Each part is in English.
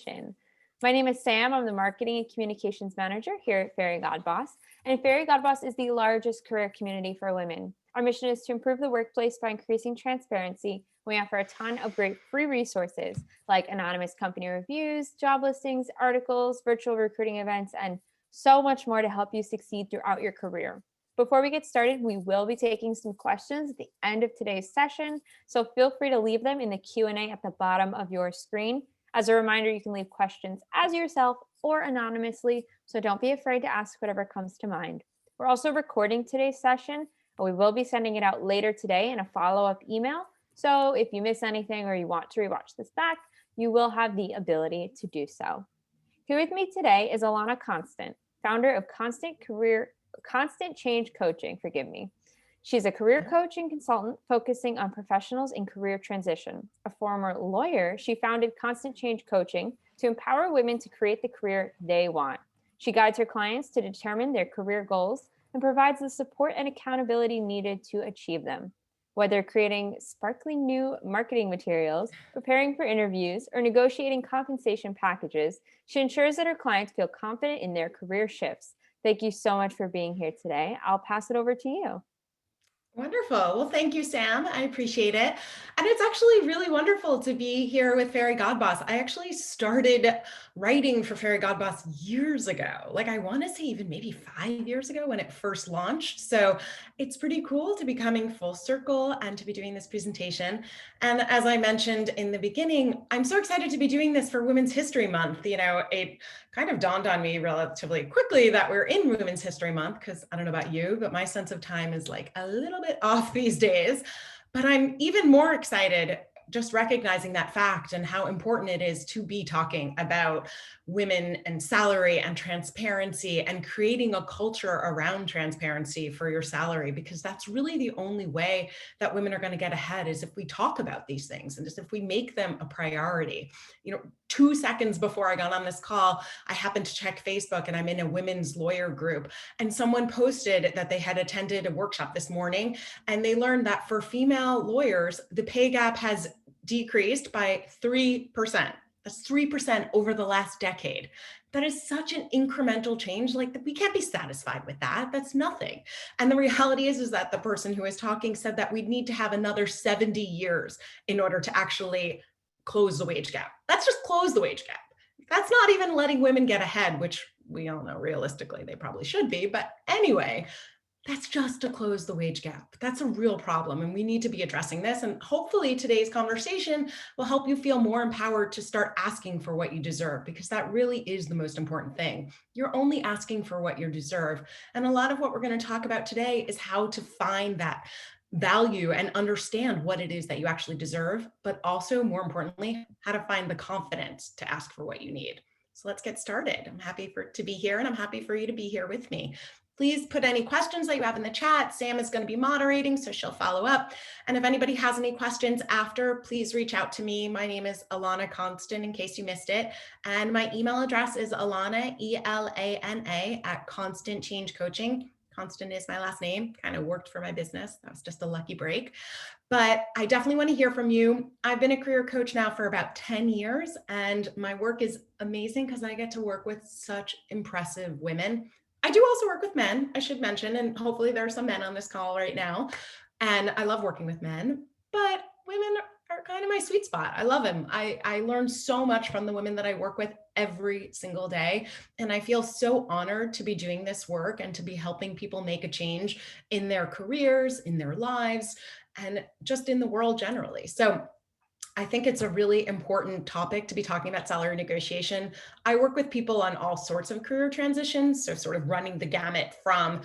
Communication. My name is Sam. I'm the Marketing and Communications Manager here at Fairygodboss. And Fairygodboss is the largest career community for women. Our mission is to improve the workplace by increasing transparency. We offer a ton of great free resources like anonymous company reviews, job listings, articles, virtual recruiting events, and so much more to help you succeed throughout your career. Before we get started, we will be taking some questions at the end of today's session, so feel free to leave them in the Q&A at the bottom of your screen. As a reminder, you can leave questions as yourself or anonymously, so don't be afraid to ask whatever comes to mind. We're also recording today's session, and we will be sending it out later today in a follow-up email. So if you miss anything or you want to rewatch this back, you will have the ability to do so. Here with me today is Elana Konstant, founder of Constant Change Coaching, She's a career coach and consultant focusing on professionals in career transition. A former lawyer, she founded Constant Change Coaching to empower women to create the career they want. She guides her clients to determine their career goals and provides the support and accountability needed to achieve them. Whether creating sparkling new marketing materials, preparing for interviews, or negotiating compensation packages, she ensures that her clients feel confident in their career shifts. Thank you so much for being here today. I'll pass it over to you. Wonderful. Well, thank you, Sam. I appreciate it. And it's actually really wonderful to be here with Fairygodboss. I actually started writing for Fairygodboss years ago. Like I want to say even maybe 5 years ago when it first launched. So it's pretty cool to be coming full circle and to be doing this presentation. And as I mentioned in the beginning, I'm so excited to be doing this for Women's History Month. It kind of dawned on me relatively quickly that we're in Women's History Month because I don't know about you, but my sense of time is like a little bit off these days. But I'm even more excited just recognizing that fact and how important it is to be talking about women and salary and transparency and creating a culture around transparency for your salary, because that's really the only way that women are going to get ahead is if we talk about these things and just if we make them a priority. 2 seconds before I got on this call, I happened to check Facebook and I'm in a women's lawyer group, and someone posted that they had attended a workshop this morning and they learned that for female lawyers, the pay gap has decreased by 3%. That's 3% over the last decade. That is such an incremental change. Like we can't be satisfied with that. That's nothing. And the reality is that the person who was talking said that we'd need to have another 70 years in order to actually close the wage gap. That's just close the wage gap. That's not even letting women get ahead, which we all know realistically they probably should be. But anyway, that's just to close the wage gap. That's a real problem, and we need to be addressing this. And hopefully today's conversation will help you feel more empowered to start asking for what you deserve, because that really is the most important thing. You're only asking for what you deserve. And a lot of what we're going to talk about today is how to find that value and understand what it is that you actually deserve, but also more importantly, how to find the confidence to ask for what you need. So let's get started. I'm happy to be here, and I'm happy for you to be here with me. Please put any questions that you have in the chat. Sam is going to be moderating, so she'll follow up. And if anybody has any questions after, please reach out to me. My name is Elana Konstant, in case you missed it. And my email address is Elana, E-L-A-N-A, at Constant Change Coaching. Constant is my last name, kind of worked for my business. That was just a lucky break. But I definitely want to hear from you. I've been a career coach now for about 10 years, and my work is amazing because I get to work with such impressive women. I do also work with men, I should mention, and hopefully there are some men on this call right now. And I love working with men, but women are kind of my sweet spot. I love them. I learn so much from the women that I work with every single day. And I feel so honored to be doing this work and to be helping people make a change in their careers, in their lives, and just in the world generally. So I think it's a really important topic to be talking about salary negotiation. I work with people on all sorts of career transitions, so sort of running the gamut from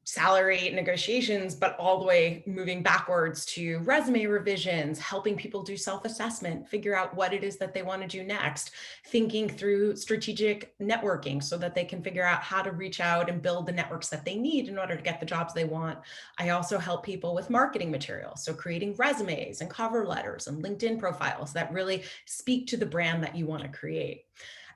salary negotiations, but all the way moving backwards to resume revisions, helping people do self-assessment, figure out what it is that they want to do next, thinking through strategic networking so that they can figure out how to reach out and build the networks that they need in order to get the jobs they want. I also help people with marketing materials, so creating resumes and cover letters and LinkedIn profiles that really speak to the brand that you want to create.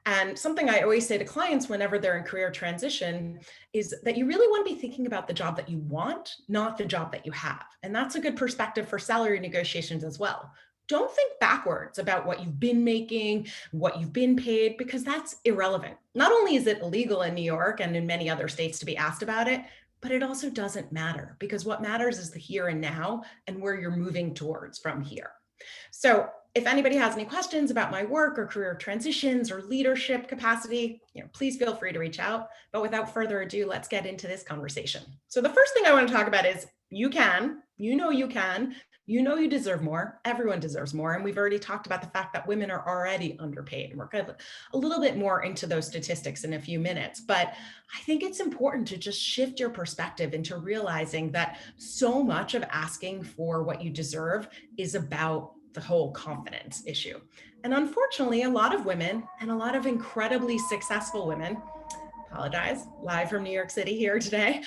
And something I always say to clients whenever they're in career transition is that you really want to be thinking about the job that you want, not the job that you have. And that's a good perspective for salary negotiations as well. Don't think backwards about what you've been making, what you've been paid, because that's irrelevant. Not only is it illegal in New York and in many other states to be asked about it, but it also doesn't matter because what matters is the here and now and where you're moving towards from here. So if anybody has any questions about my work or career transitions or leadership capacity, please feel free to reach out. But without further ado, let's get into this conversation. So the first thing I want to talk about is you can, you can, you deserve more. Everyone deserves more. And we've already talked about the fact that women are already underpaid. And we're going to a little bit more into those statistics in a few minutes. But I think it's important to just shift your perspective into realizing that so much of asking for what you deserve is about the whole confidence issue. And unfortunately, a lot of women and a lot of incredibly successful women, apologize, live from New York City here today,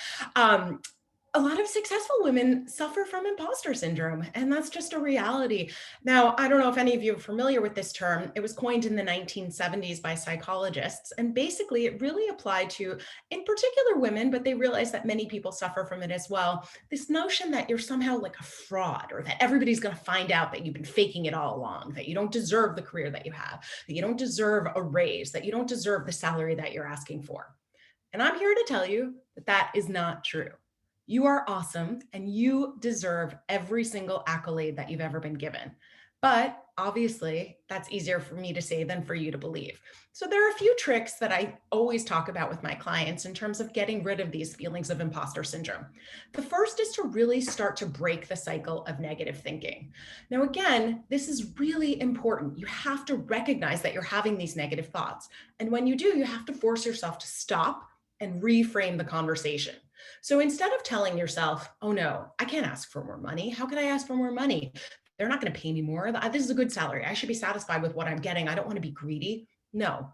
a lot of successful women suffer from imposter syndrome, and that's just a reality. Now, I don't know if any of you are familiar with this term. It was coined in the 1970s by psychologists, and basically it really applied to, in particular, women, but they realized that many people suffer from it as well. This notion that you're somehow like a fraud, or that everybody's going to find out that you've been faking it all along, that you don't deserve the career that you have, that you don't deserve a raise, that you don't deserve the salary that you're asking for. And I'm here to tell you that that is not true. You are awesome and you deserve every single accolade that you've ever been given. But obviously, that's easier for me to say than for you to believe. So there are a few tricks that I always talk about with my clients in terms of getting rid of these feelings of imposter syndrome. The first is to really start to break the cycle of negative thinking. Now, again, this is really important. You have to recognize that you're having these negative thoughts. And when you do, you have to force yourself to stop and reframe the conversation. So instead of telling yourself, oh no, I can't ask for more money. How can I ask for more money? They're not going to pay me more. This is a good salary. I should be satisfied with what I'm getting. I don't want to be greedy. No,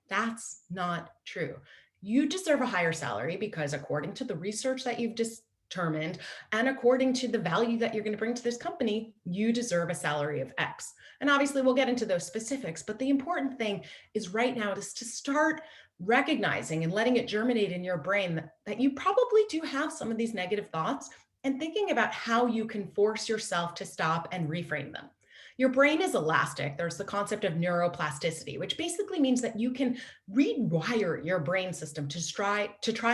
that's not true. You deserve a higher salary because according to the research that you've determined and according to the value that you're going to bring to this company, you deserve a salary of X. And obviously we'll get into those specifics, but the important thing is right now is to start recognizing and letting it germinate in your brain that you probably do have some of these negative thoughts and thinking about how you can force yourself to stop and reframe them. Your brain is elastic. There's the concept of neuroplasticity, which basically means that you can rewire your brain system to try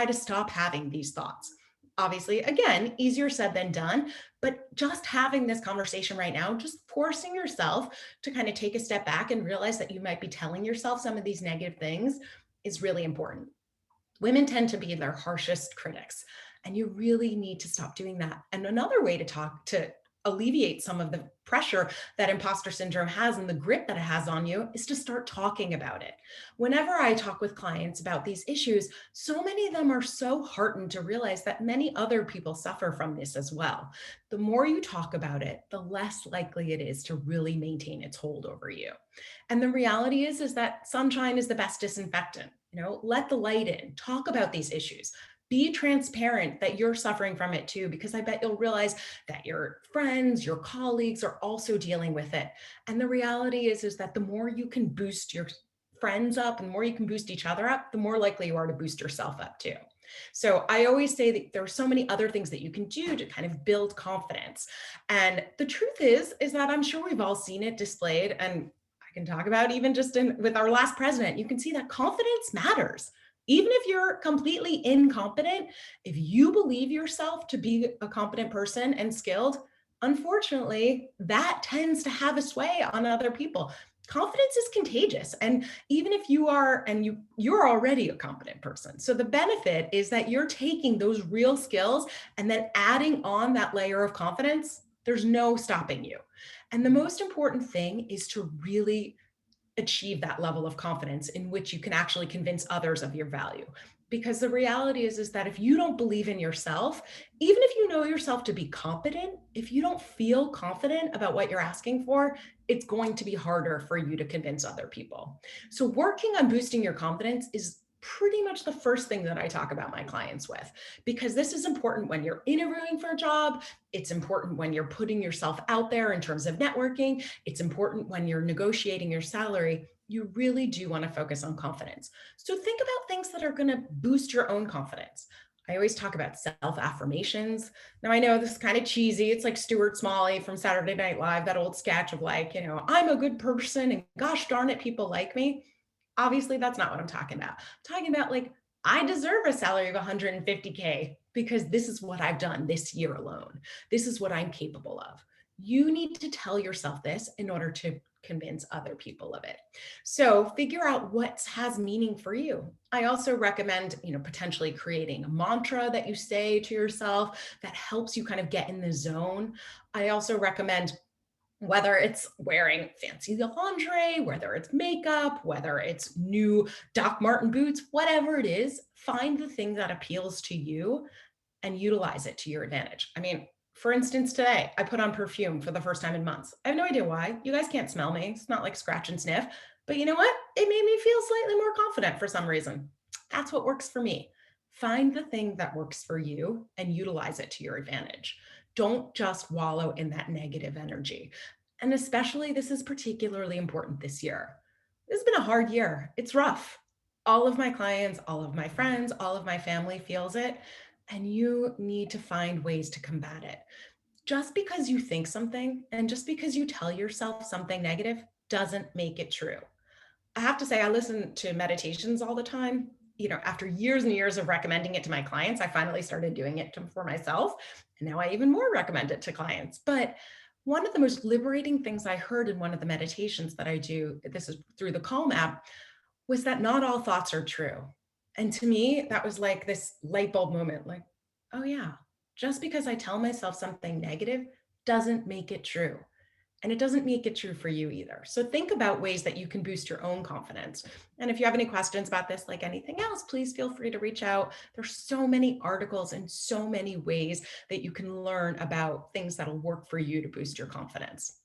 to stop having these thoughts. Obviously, again, easier said than done, but just having this conversation right now, just forcing yourself to kind of take a step back and realize that you might be telling yourself some of these negative things is really important. Women tend to be their harshest critics, and you really need to stop doing that. And another way to alleviate some of the pressure that imposter syndrome has and the grip that it has on you is to start talking about it. Whenever I talk with clients about these issues, so many of them are so heartened to realize that many other people suffer from this as well. The more you talk about it, the less likely it is to really maintain its hold over you. And the reality is that sunshine is the best disinfectant. Let the light in, talk about these issues. Be transparent that you're suffering from it too, because I bet you'll realize that your friends, your colleagues are also dealing with it. And the reality is that the more you can boost your friends up and the more you can boost each other up, the more likely you are to boost yourself up too. So I always say that there are so many other things that you can do to kind of build confidence. And the truth is that I'm sure we've all seen it displayed, and I can talk about even just with our last president, you can see that confidence matters. Even if you're completely incompetent, if you believe yourself to be a competent person and skilled, unfortunately, that tends to have a sway on other people. Confidence is contagious. And even if you are, and you're already a competent person. So the benefit is that you're taking those real skills and then adding on that layer of confidence. There's no stopping you. And the most important thing is to really achieve that level of confidence in which you can actually convince others of your value. Because the reality is that if you don't believe in yourself, even if you know yourself to be competent, if you don't feel confident about what you're asking for, it's going to be harder for you to convince other people. So working on boosting your confidence is pretty much the first thing that I talk about my clients with, because this is important when you're interviewing for a job. It's important when you're putting yourself out there in terms of networking. It's important when you're negotiating your salary. You really do want to focus on confidence. So think about things that are going to boost your own confidence. I always talk about self-affirmations. Now I know this is kind of cheesy. It's like Stuart Smalley from Saturday Night Live, that old sketch of like, I'm a good person and gosh darn it, people like me. Obviously, that's not what I'm talking about. I'm talking about like, I deserve a salary of 150K because this is what I've done this year alone. This is what I'm capable of. You need to tell yourself this in order to convince other people of it. So figure out what has meaning for you. I also recommend, potentially creating a mantra that you say to yourself that helps you kind of get in the zone. I also recommend, whether it's wearing fancy lingerie, whether it's makeup, whether it's new Doc Marten boots, whatever it is, find the thing that appeals to you and utilize it to your advantage. I mean, for instance, today I put on perfume for the first time in months. I have no idea why. You guys can't smell me. It's not like scratch and sniff. But you know what? It made me feel slightly more confident for some reason. That's what works for me. Find the thing that works for you and utilize it to your advantage. Don't just wallow in that negative energy. And especially, this is particularly important this year. This has been a hard year. It's rough. All of my clients, all of my friends, all of my family feels it, and you need to find ways to combat it. Just because you think something and just because you tell yourself something negative doesn't make it true. I have to say, I listen to meditations all the time. After years and years of recommending it to my clients, I finally started doing it for myself. And now I even more recommend it to clients. But one of the most liberating things I heard in one of the meditations that I do, this is through the Calm app, was that not all thoughts are true. And to me, that was like this light bulb moment, like, oh yeah, just because I tell myself something negative doesn't make it true. And it doesn't make it true for you either. So think about ways that you can boost your own confidence. And if you have any questions about this, like anything else, please feel free to reach out. There's so many articles and so many ways that you can learn about things that'll work for you to boost your confidence.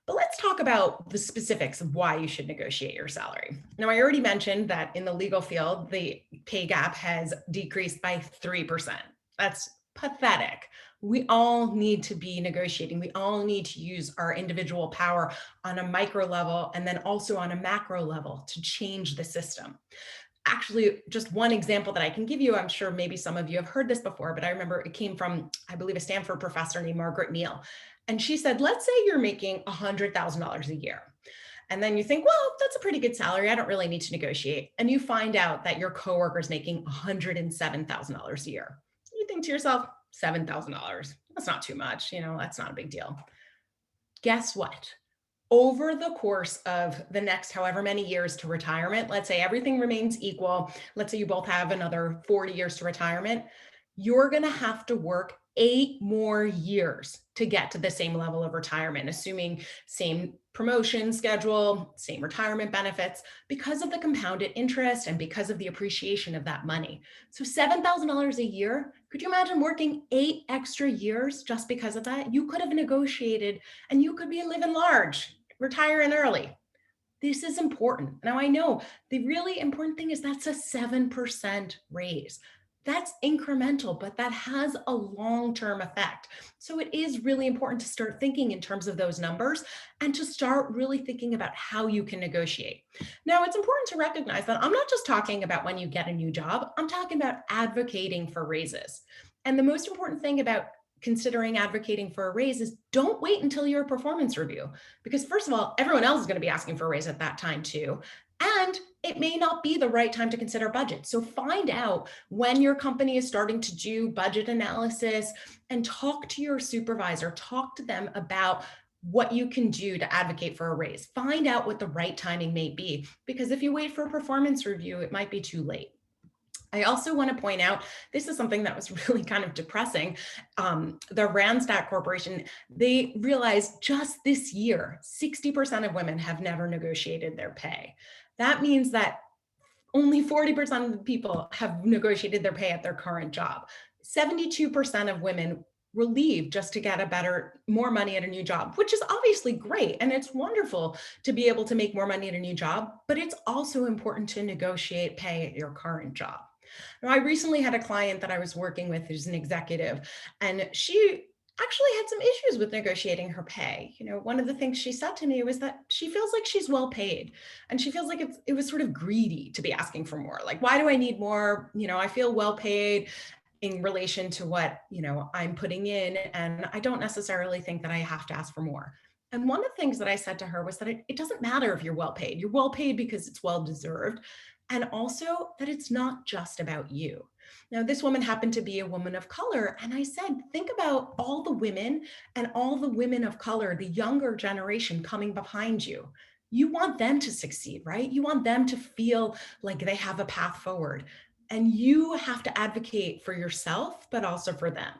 But let's talk about the specifics of why you should negotiate your salary. Now, I already mentioned that in the legal field, the pay gap has decreased by 3%. That's pathetic. We all need to be negotiating. We all need to use our individual power on a micro level and then also on a macro level to change the system. Actually, just one example that I can give you, I'm sure maybe some of you have heard this before, but I remember it came from, I believe, a Stanford professor named Margaret Neal. And she said, let's say you're making $100,000 a year. And then you think, well, that's a pretty good salary. I don't really need to negotiate. And you find out that your coworker is making $107,000 a year. You think to yourself, $7,000, that's not too much. That's not a big deal. Guess what? Over the course of the next however many years to retirement, let's say everything remains equal. Let's say you both have another 40 years to retirement. You're going to have to work 8 more years to get to the same level of retirement, assuming same promotion schedule, same retirement benefits, because of the compounded interest and because of the appreciation of that money. So $7,000 a year, could you imagine working 8 extra years just because of that? You could have negotiated and you could be living large, retiring early. This is important. Now, I know the really important thing is that's a 7% raise. That's incremental, but that has a long-term effect. So it is really important to start thinking in terms of those numbers and to start really thinking about how you can negotiate. Now, it's important to recognize that I'm not just talking about when you get a new job, I'm talking about advocating for raises. And the most important thing about considering advocating for a raise is don't wait until your performance review. Because first of all, everyone else is going to be asking for a raise at that time too. And it may not be the right time to consider budget. So find out when your company is starting to do budget analysis and talk to your supervisor, talk to them about what you can do to advocate for a raise. Find out what the right timing may be, because if you wait for a performance review, it might be too late. I also want to point out, this is something that was really kind of depressing. The Randstad Corporation, they realized just this year, 60% of women have never negotiated their pay. That means that only 40% of the people have negotiated their pay at their current job. 72% of women will leave just to get more money at a new job, which is obviously great. And it's wonderful to be able to make more money at a new job, but it's also important to negotiate pay at your current job. Now, I recently had a client that I was working with who's an executive, and she actually had some issues with negotiating her pay. One of the things she said to me was that she feels like she's well paid, and she feels like it was sort of greedy to be asking for more. Like, why do I need more? I feel well paid. in relation to what, I'm putting in. And I don't necessarily think that I have to ask for more. And one of the things that I said to her was that it doesn't matter if you're well paid. You're well paid because it's well deserved. And also that it's not just about you. Now, this woman happened to be a woman of color. And I said, think about all the women and all the women of color, the younger generation coming behind you. You want them to succeed, right? You want them to feel like they have a path forward. And you have to advocate for yourself, but also for them.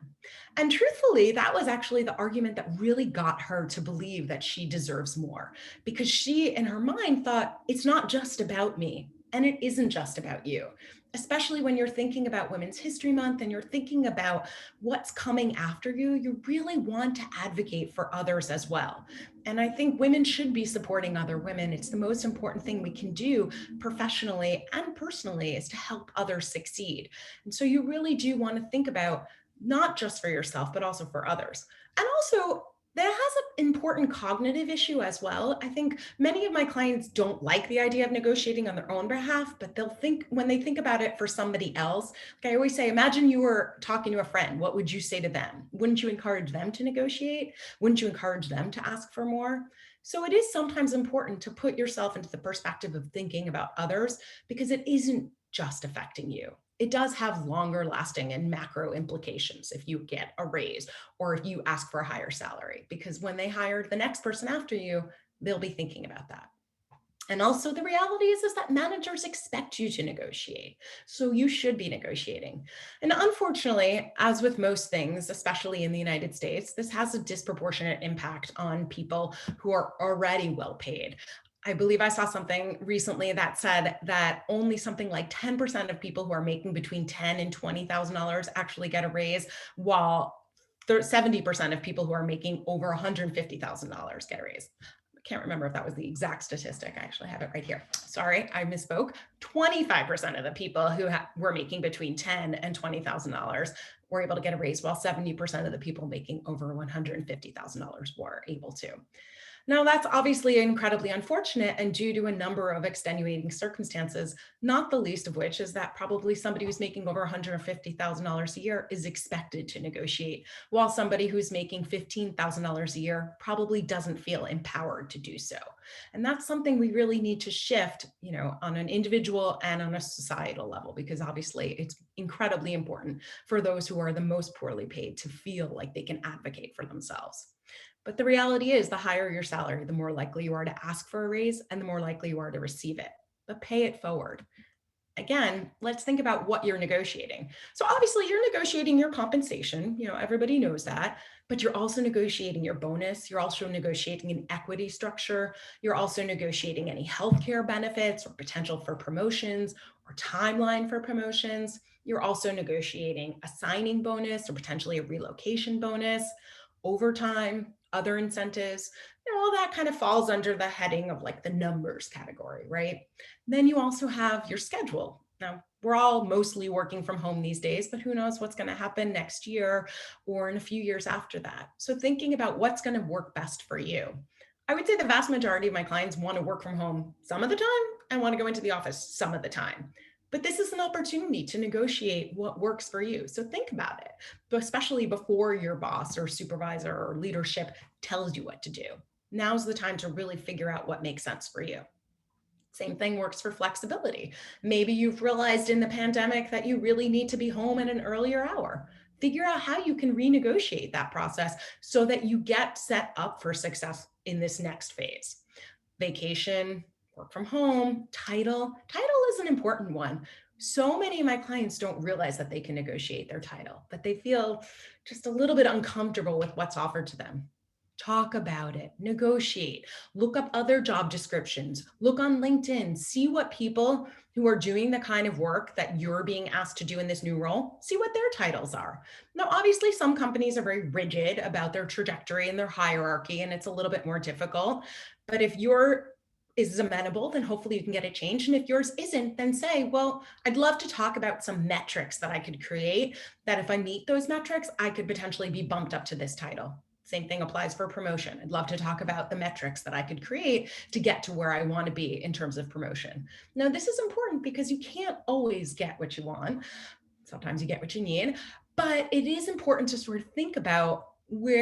And truthfully, that was actually the argument that really got her to believe that she deserves more, because she, in her mind, thought it's not just about me. And it isn't just about you, especially when you're thinking about Women's History Month and you're thinking about what's coming after you. You really want to advocate for others as well. And I think women should be supporting other women. It's the most important thing we can do professionally and personally, is to help others succeed. And so you really do want to think about not just for yourself, but also for others. And also, that has an important cognitive issue as well. I think many of my clients don't like the idea of negotiating on their own behalf, but they'll think, when they think about it for somebody else, like I always say, imagine you were talking to a friend. What would you say to them? Wouldn't you encourage them to negotiate? Wouldn't you encourage them to ask for more? So it is sometimes important to put yourself into the perspective of thinking about others, because it isn't just affecting you. It does have longer lasting and macro implications if you get a raise or if you ask for a higher salary, because when they hire the next person after you, they'll be thinking about that. And also the reality is that managers expect you to negotiate. So you should be negotiating. And unfortunately, as with most things, especially in the United States, this has a disproportionate impact on people who are already well paid. I believe I saw something recently that said that only something like 10% of people who are making between $10,000 and $20,000 actually get a raise, while 70% of people who are making over $150,000 get a raise. Can't remember if that was the exact statistic. I actually have it right here. Sorry, I misspoke. 25% of the people who were making between $10,000 and $20,000 were able to get a raise, while 70% of the people making over $150,000 were able to. Now, that's obviously incredibly unfortunate and due to a number of extenuating circumstances, not the least of which is that probably somebody who's making over $150,000 a year is expected to negotiate, while somebody who's making $15,000 a year probably doesn't feel empowered to do so. And that's something we really need to shift, on an individual and on a societal level, because obviously it's incredibly important for those who are the most poorly paid to feel like they can advocate for themselves. But the reality is, the higher your salary, the more likely you are to ask for a raise and the more likely you are to receive it. But pay it forward. Again, let's think about what you're negotiating. So obviously you're negotiating your compensation, everybody knows that, but you're also negotiating your bonus. You're also negotiating an equity structure. You're also negotiating any healthcare benefits or potential for promotions or timeline for promotions. You're also negotiating a signing bonus or potentially a relocation bonus, overtime, other incentives. All that kind of falls under the heading of like the numbers category, right? Then you also have your schedule. Now, we're all mostly working from home these days, but who knows what's going to happen next year or in a few years after that. So thinking about what's going to work best for you. I would say the vast majority of my clients want to work from home some of the time and want to go into the office some of the time. But this is an opportunity to negotiate what works for you. So think about it, but especially before your boss or supervisor or leadership tells you what to do. Now's the time to really figure out what makes sense for you. Same thing works for flexibility. Maybe you've realized in the pandemic that you really need to be home at an earlier hour. Figure out how you can renegotiate that process so that you get set up for success in this next phase. Vacation, work from home, title. Title is an important one. So many of my clients don't realize that they can negotiate their title, but they feel just a little bit uncomfortable with what's offered to them. Talk about it, negotiate, look up other job descriptions, look on LinkedIn, see what people who are doing the kind of work that you're being asked to do in this new role, see what their titles are. Now, obviously, some companies are very rigid about their trajectory and their hierarchy, and it's a little bit more difficult. But if your is amenable, then hopefully you can get it changed. And if yours isn't, then say, well, I'd love to talk about some metrics that I could create, that if I meet those metrics, I could potentially be bumped up to this title. Same thing applies for promotion. I'd love to talk about the metrics that I could create to get to where I want to be in terms of promotion. Now, this is important because you can't always get what you want. Sometimes you get what you need, but it is important to sort of think about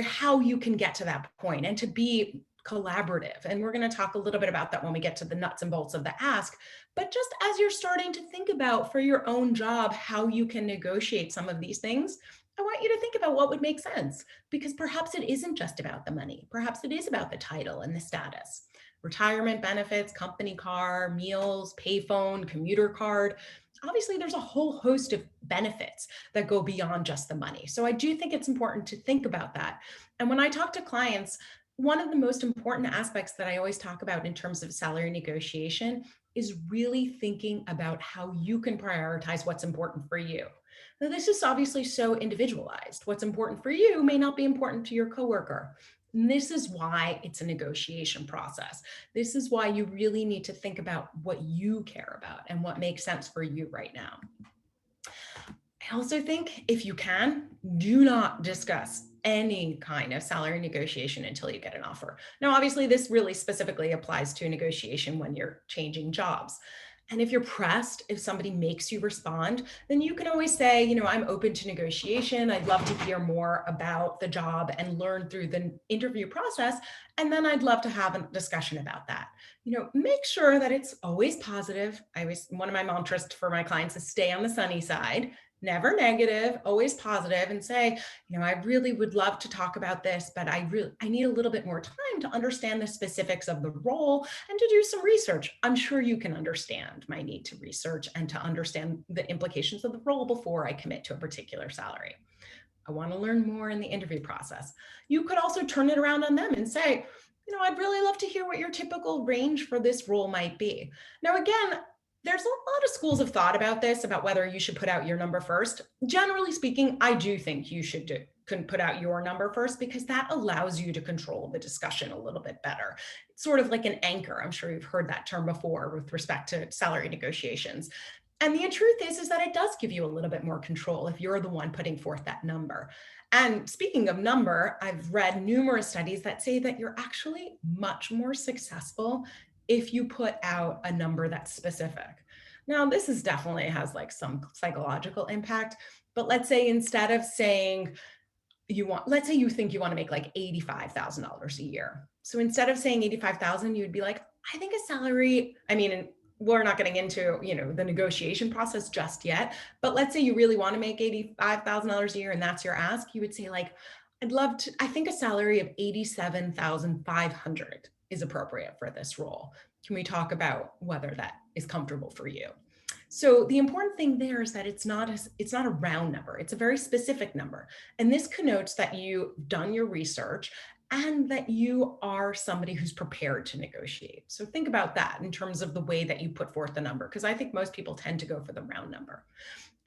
how you can get to that point and to be collaborative. And we're going to talk a little bit about that when we get to the nuts and bolts of the ask. But just as you're starting to think about for your own job how you can negotiate some of these things, I want you to think about what would make sense, because perhaps it isn't just about the money. Perhaps it is about the title and the status. Retirement benefits, company car, meals, payphone, commuter card. Obviously, there's a whole host of benefits that go beyond just the money. So I do think it's important to think about that. And when I talk to clients, one of the most important aspects that I always talk about in terms of salary negotiation is really thinking about how you can prioritize what's important for you. Now, this is obviously so individualized. What's important for you may not be important to your coworker. And this is why it's a negotiation process. This is why you really need to think about what you care about and what makes sense for you right now. I also think if you can, do not discuss any kind of salary negotiation until you get an offer. Now, obviously, this really specifically applies to negotiation when you're changing jobs. And if you're pressed, if somebody makes you respond, then you can always say, I'm open to negotiation. I'd love to hear more about the job and learn through the interview process. And then I'd love to have a discussion about that. Make sure that it's always positive. One of my mantras for my clients is stay on the sunny side. Never negative, always positive, and say, I really would love to talk about this, but I need a little bit more time to understand the specifics of the role and to do some research. I'm sure you can understand my need to research and to understand the implications of the role before I commit to a particular salary. I want to learn more in the interview process. You could also turn it around on them and say, I'd really love to hear what your typical range for this role might be. Now, again, there's a lot of schools of thought about this, about whether you should put out your number first. Generally speaking, I do think you can put out your number first, because that allows you to control the discussion a little bit better. It's sort of like an anchor. I'm sure you've heard that term before with respect to salary negotiations. And the truth is that it does give you a little bit more control if you're the one putting forth that number. And speaking of number, I've read numerous studies that say that you're actually much more successful if you put out a number that's specific. Now, this definitely has like some psychological impact, but let's say instead of saying let's say you think you want to make like $85,000 a year. So instead of saying 85,000, you'd be like, I think a salary, we're not getting into, the negotiation process just yet, but let's say you really want to make $85,000 a year and that's your ask. You would say like, I think a salary of 87,500 is appropriate for this role. Can we talk about whether that is comfortable for you? So the important thing there is that it's not a round number. It's a very specific number. And this connotes that you've done your research and that you are somebody who's prepared to negotiate. So think about that in terms of the way that you put forth the number, because I think most people tend to go for the round number.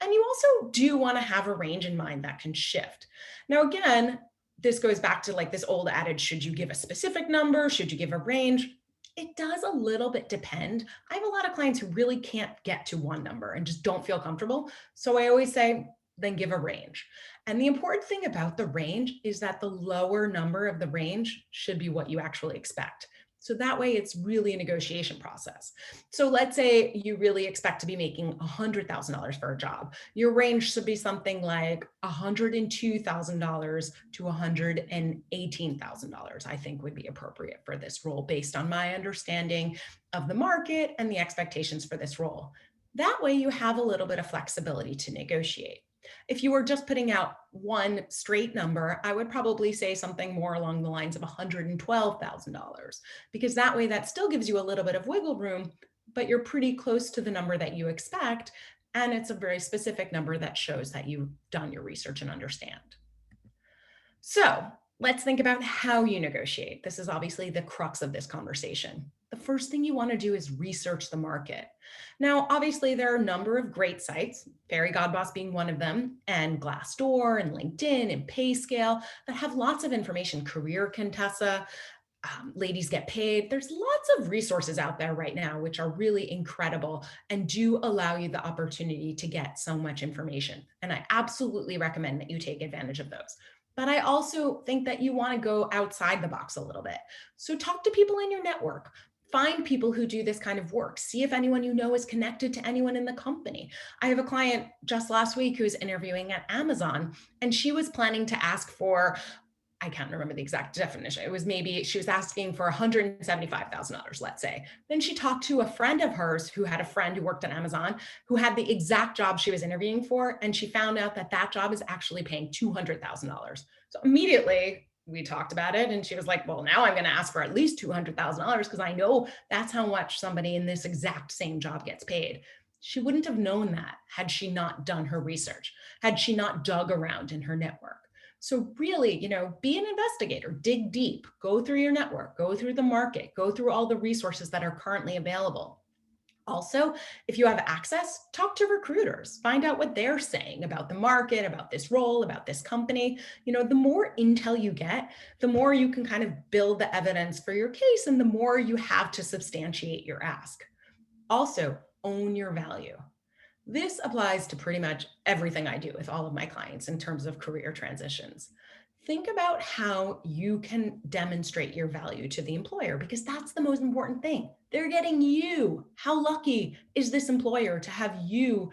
And you also do want to have a range in mind that can shift. Now, again, this goes back to like this old adage, should you give a specific number? Should you give a range? It does a little bit depend. I have a lot of clients who really can't get to one number and just don't feel comfortable. So I always say, then give a range. And the important thing about the range is that the lower number of the range should be what you actually expect. So that way it's really a negotiation process. So let's say you really expect to be making $100,000 for a job. Your range should be something like $102,000 to $118,000, I think would be appropriate for this role based on my understanding of the market and the expectations for this role. That way you have a little bit of flexibility to negotiate. If you were just putting out one straight number, I would probably say something more along the lines of $112,000, because that way that still gives you a little bit of wiggle room, but you're pretty close to the number that you expect. And it's a very specific number that shows that you've done your research and understand. So let's think about how you negotiate. This is obviously the crux of this conversation. The first thing you want to do is research the market. Now, obviously, there are a number of great sites, Fairygodboss being one of them, and Glassdoor and LinkedIn and PayScale that have lots of information. Career Contessa, Ladies Get Paid. There's lots of resources out there right now, which are really incredible and do allow you the opportunity to get so much information. And I absolutely recommend that you take advantage of those. But I also think that you want to go outside the box a little bit. So talk to people in your network. Find people who do this kind of work. See if anyone you know is connected to anyone in the company. I have a client just last week who's interviewing at Amazon, and she was planning to ask for, I can't remember the exact definition. It was maybe she was asking for $175,000, let's say. Then she talked to a friend of hers who had a friend who worked at Amazon who had the exact job she was interviewing for. And she found out that that job is actually paying $200,000. So immediately we talked about it. And she was like, well, now I'm going to ask for at least $200,000 because I know that's how much somebody in this exact same job gets paid. She wouldn't have known that had she not done her research, had she not dug around in her network. So really, be an investigator, dig deep, go through your network, go through the market, go through all the resources that are currently available. Also, if you have access, talk to recruiters, find out what they're saying about the market, about this role, about this company. The more intel you get, the more you can kind of build the evidence for your case and the more you have to substantiate your ask. Also, own your value. This applies to pretty much everything I do with all of my clients in terms of career transitions. Think about how you can demonstrate your value to the employer because that's the most important thing. They're getting you. How lucky is this employer to have you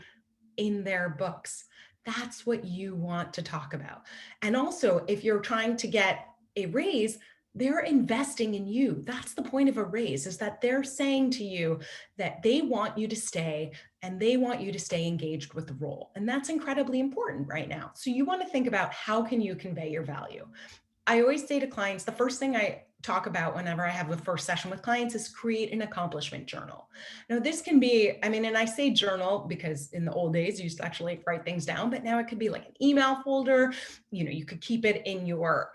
in their books? That's what you want to talk about. And also, if you're trying to get a raise, they're investing in you. That's the point of a raise, is that they're saying to you that they want you to stay and they want you to stay engaged with the role. And that's incredibly important right now. So you want to think about how can you convey your value. I always say to clients, the first thing I talk about whenever I have the first session with clients is create an accomplishment journal. Now, this can be, and I say journal because in the old days, you used to actually write things down, but now it could be like an email folder. You could keep it in your,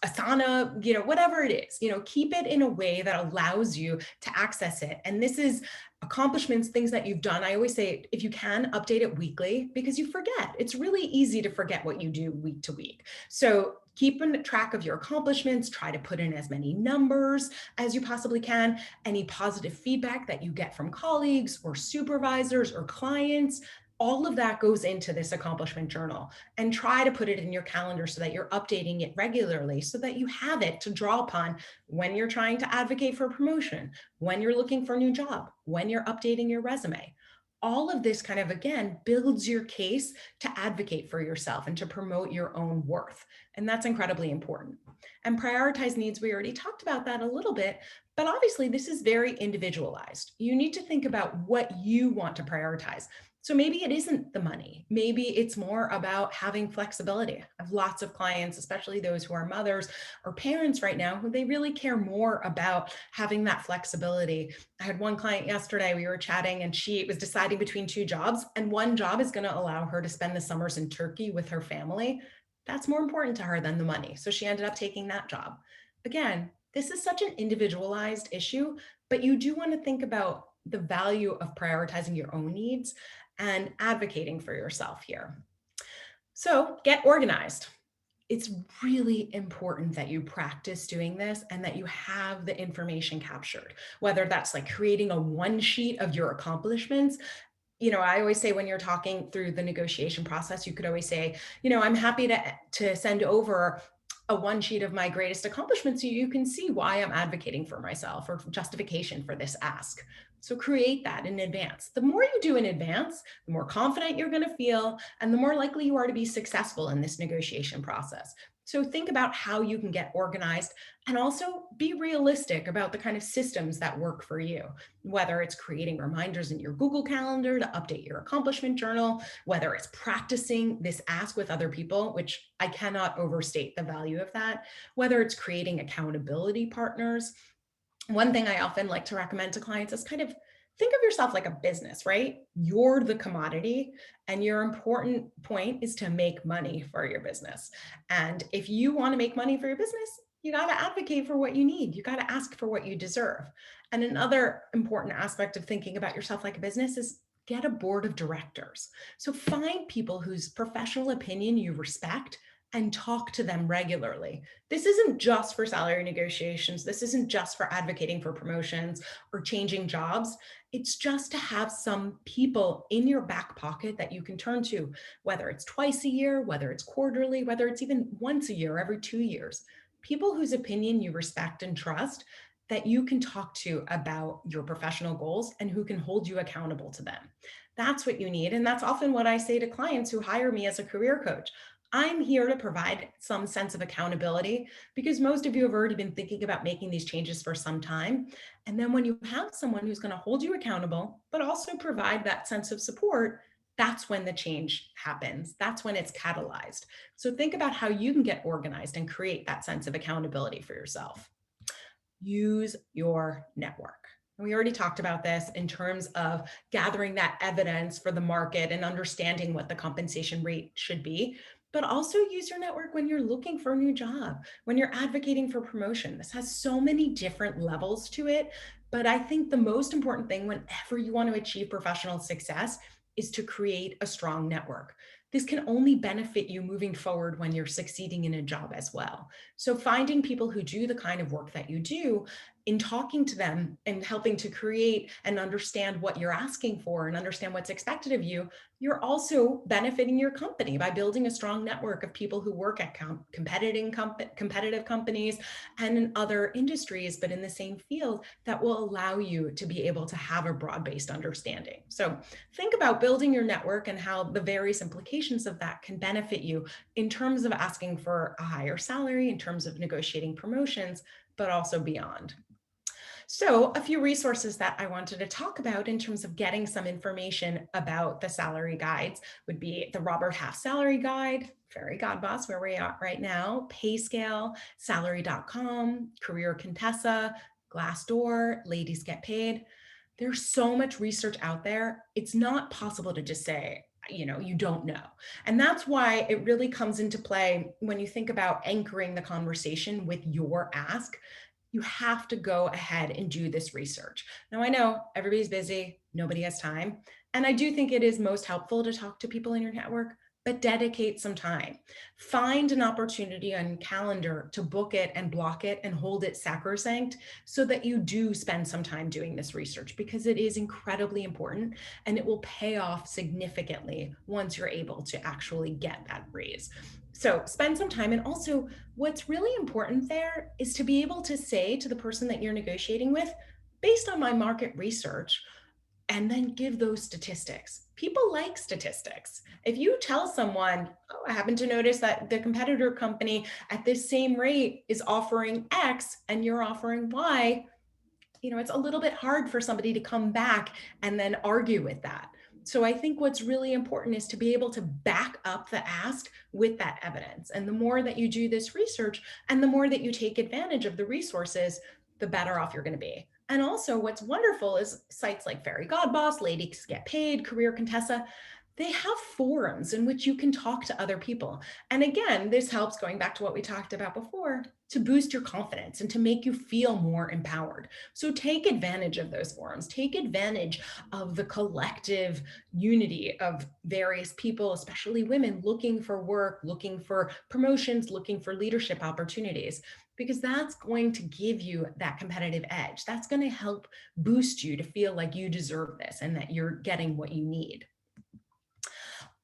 Asana, whatever it is, keep it in a way that allows you to access it. And this is accomplishments, things that you've done. I always say, if you can, update it weekly because you forget. It's really easy to forget what you do week to week. So keep track of your accomplishments, try to put in as many numbers as you possibly can, any positive feedback that you get from colleagues or supervisors or clients. All of that goes into this accomplishment journal, and try to put it in your calendar so that you're updating it regularly so that you have it to draw upon when you're trying to advocate for a promotion, when you're looking for a new job, when you're updating your resume. All of this kind of, again, builds your case to advocate for yourself and to promote your own worth. And that's incredibly important. And prioritize needs, we already talked about that a little bit, but obviously this is very individualized. You need to think about what you want to prioritize. So maybe it isn't the money. Maybe it's more about having flexibility. I have lots of clients, especially those who are mothers or parents right now, who they really care more about having that flexibility. I had one client yesterday, we were chatting and she was deciding between two jobs, and one job is going to allow her to spend the summers in Turkey with her family. That's more important to her than the money. So she ended up taking that job. Again, this is such an individualized issue, but you do want to think about the value of prioritizing your own needs and advocating for yourself here. So get organized. It's really important that you practice doing this and that you have the information captured, whether that's like creating a one sheet of your accomplishments. I always say when you're talking through the negotiation process, you could always say, I'm happy to send over a one sheet of my greatest accomplishments so you can see why I'm advocating for myself or justification for this ask. So create that in advance. The more you do in advance, the more confident you're going to feel and the more likely you are to be successful in this negotiation process. So think about how you can get organized and also be realistic about the kind of systems that work for you, whether it's creating reminders in your Google Calendar to update your accomplishment journal, whether it's practicing this ask with other people, which I cannot overstate the value of that, whether it's creating accountability partners. One thing I often like to recommend to clients is kind of think of yourself like a business, right? You're the commodity, and your important point is to make money for your business. And if you want to make money for your business, you got to advocate for what you need. You got to ask for what you deserve. And another important aspect of thinking about yourself like a business is get a board of directors. So find people whose professional opinion you respect and talk to them regularly. This isn't just for salary negotiations. This isn't just for advocating for promotions or changing jobs. It's just to have some people in your back pocket that you can turn to, whether it's twice a year, whether it's quarterly, whether it's even once a year, every 2 years. People whose opinion you respect and trust, that you can talk to about your professional goals and who can hold you accountable to them. That's what you need. And that's often what I say to clients who hire me as a career coach. I'm here to provide some sense of accountability because most of you have already been thinking about making these changes for some time. And then when you have someone who's going to hold you accountable, but also provide that sense of support, that's when the change happens. That's when it's catalyzed. So think about how you can get organized and create that sense of accountability for yourself. Use your network. And we already talked about this in terms of gathering that evidence for the market and understanding what the compensation rate should be, but also use your network when you're looking for a new job, when you're advocating for promotion. This has so many different levels to it, but I think the most important thing whenever you want to achieve professional success is to create a strong network. This can only benefit you moving forward when you're succeeding in a job as well. So finding people who do the kind of work that you do, in talking to them and helping to create and understand what you're asking for and understand what's expected of you, you're also benefiting your company by building a strong network of people who work at competitive companies and in other industries, but in the same field, that will allow you to be able to have a broad-based understanding. So think about building your network and how the various implications of that can benefit you in terms of asking for a higher salary, in terms of negotiating promotions, but also beyond. So, a few resources that I wanted to talk about in terms of getting some information about the salary guides would be the Robert Half Salary Guide, Fairygodboss, where we are right now, PayScale, Salary.com, Career Contessa, Glassdoor, Ladies Get Paid. There's so much research out there. It's not possible to just say, you don't know. And that's why it really comes into play when you think about anchoring the conversation with your ask. You have to go ahead and do this research. Now, I know everybody's busy, nobody has time. And I do think it is most helpful to talk to people in your network, but dedicate some time. Find an opportunity on your calendar to book it and block it and hold it sacrosanct so that you do spend some time doing this research because it is incredibly important and it will pay off significantly once you're able to actually get that raise. So spend some time. And also, what's really important there is to be able to say to the person that you're negotiating with, based on my market research, and then give those statistics. People like statistics. If you tell someone, oh, I happen to notice that the competitor company at this same rate is offering X and you're offering Y, it's a little bit hard for somebody to come back and then argue with that. So I think what's really important is to be able to back up the ask with that evidence. And the more that you do this research and the more that you take advantage of the resources, the better off you're going to be. And also what's wonderful is sites like Fairygodboss, Ladies Get Paid, Career Contessa, they have forums in which you can talk to other people. And again, this helps, going back to what we talked about before, to boost your confidence and to make you feel more empowered. So take advantage of those forums, take advantage of the collective unity of various people, especially women looking for work, looking for promotions, looking for leadership opportunities, because that's going to give you that competitive edge. That's going to help boost you to feel like you deserve this and that you're getting what you need.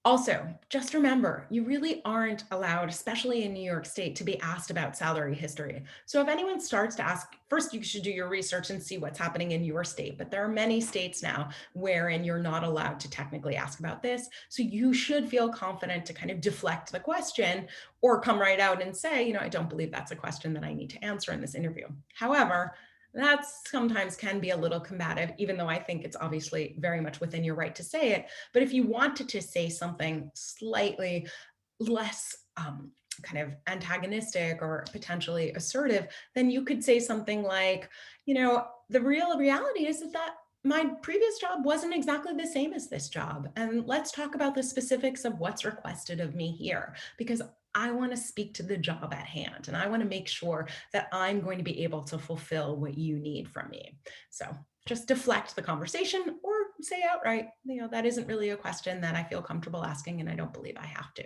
Also, just remember, you really aren't allowed, especially in New York State, to be asked about salary history. So if anyone starts to ask, first you should do your research and see what's happening in your state. But there are many states now wherein you're not allowed to technically ask about this. So you should feel confident to kind of deflect the question or come right out and say, I don't believe that's a question that I need to answer in this interview. However, that sometimes can be a little combative, even though I think it's obviously very much within your right to say it. But if you wanted to say something slightly less kind of antagonistic or potentially assertive, then you could say something like, the real reality is that my previous job wasn't exactly the same as this job. And let's talk about the specifics of what's requested of me here, because I want to speak to the job at hand and I want to make sure that I'm going to be able to fulfill what you need from me. So just deflect the conversation or say outright, that isn't really a question that I feel comfortable asking and I don't believe I have to.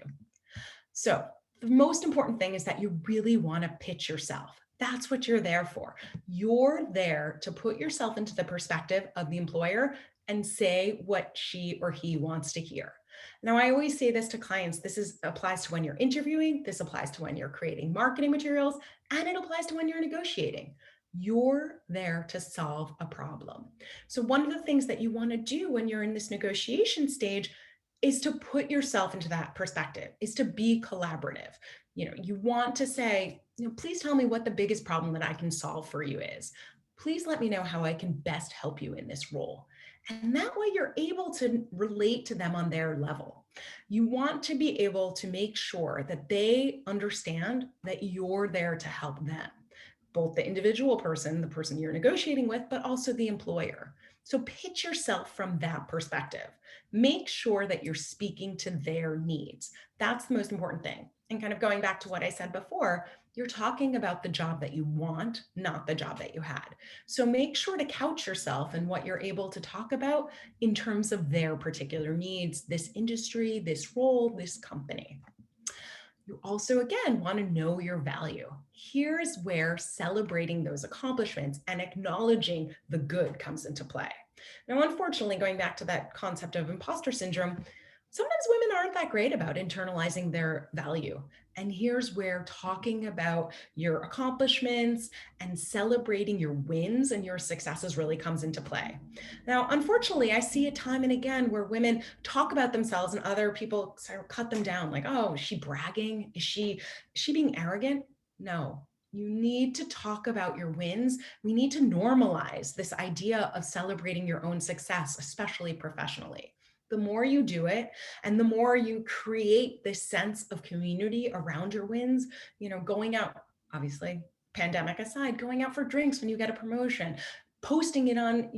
So the most important thing is that you really want to pitch yourself. That's what you're there for. You're there to put yourself into the perspective of the employer and say what she or he wants to hear. Now, I always say this to clients. This applies to when you're interviewing, this applies to when you're creating marketing materials, and it applies to when you're negotiating. You're there to solve a problem. So, one of the things that you want to do when you're in this negotiation stage is to put yourself into that perspective, is to be collaborative. You want to say, please tell me what the biggest problem that I can solve for you is. Please let me know how I can best help you in this role. And that way you're able to relate to them on their level. You want to be able to make sure that they understand that you're there to help them, both the individual person, the person you're negotiating with, but also the employer. So pitch yourself from that perspective. Make sure that you're speaking to their needs. That's the most important thing. And kind of going back to what I said before, you're talking about the job that you want, not the job that you had. So make sure to couch yourself and what you're able to talk about in terms of their particular needs, this industry, this role, this company. You also, again, want to know your value. Here's where celebrating those accomplishments and acknowledging the good comes into play. Now, unfortunately, going back to that concept of imposter syndrome, sometimes women aren't that great about internalizing their value. And here's where talking about your accomplishments and celebrating your wins and your successes really comes into play. Now, unfortunately, I see it time and again where women talk about themselves and other people sort of cut them down like, oh, is she bragging? Is she being arrogant? No. You need to talk about your wins. We need to normalize this idea of celebrating your own success, especially professionally. The more you do it and the more you create this sense of community around your wins, going out, obviously, pandemic aside, going out for drinks when you get a promotion, posting it on,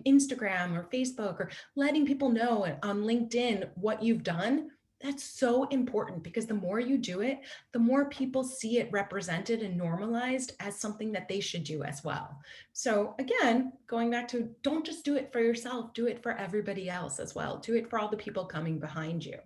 Instagram or Facebook, or letting people know on LinkedIn what you've done. That's so important because the more you do it, the more people see it represented and normalized as something that they should do as well. So again, going back to, don't just do it for yourself, do it for everybody else as well. Do it for all the people coming behind you.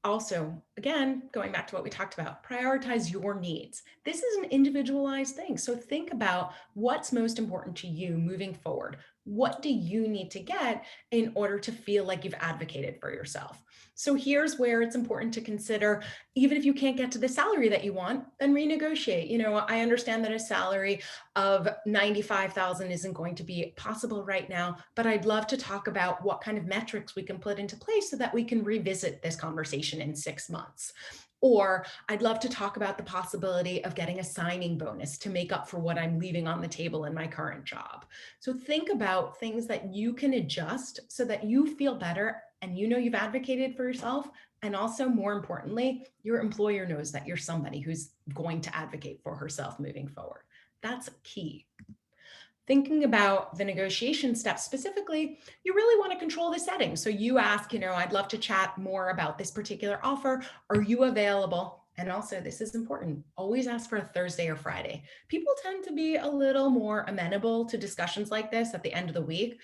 Also, again, going back to what we talked about, prioritize your needs. This is an individualized thing. So think about what's most important to you moving forward. What do you need to get in order to feel like you've advocated for yourself? So here's where it's important to consider, even if you can't get to the salary that you want, then renegotiate. I understand that a salary of 95,000 isn't going to be possible right now, but I'd love to talk about what kind of metrics we can put into place so that we can revisit this conversation in 6 months. Or I'd love to talk about the possibility of getting a signing bonus to make up for what I'm leaving on the table in my current job. So think about things that you can adjust so that you feel better and you've advocated for yourself. And also, more importantly, your employer knows that you're somebody who's going to advocate for herself moving forward. That's key. Thinking about the negotiation steps specifically, you really want to control the settings. So you ask, I'd love to chat more about this particular offer. Are you available? And also, this is important, always ask for a Thursday or Friday. People tend to be a little more amenable to discussions like this at the end of the week.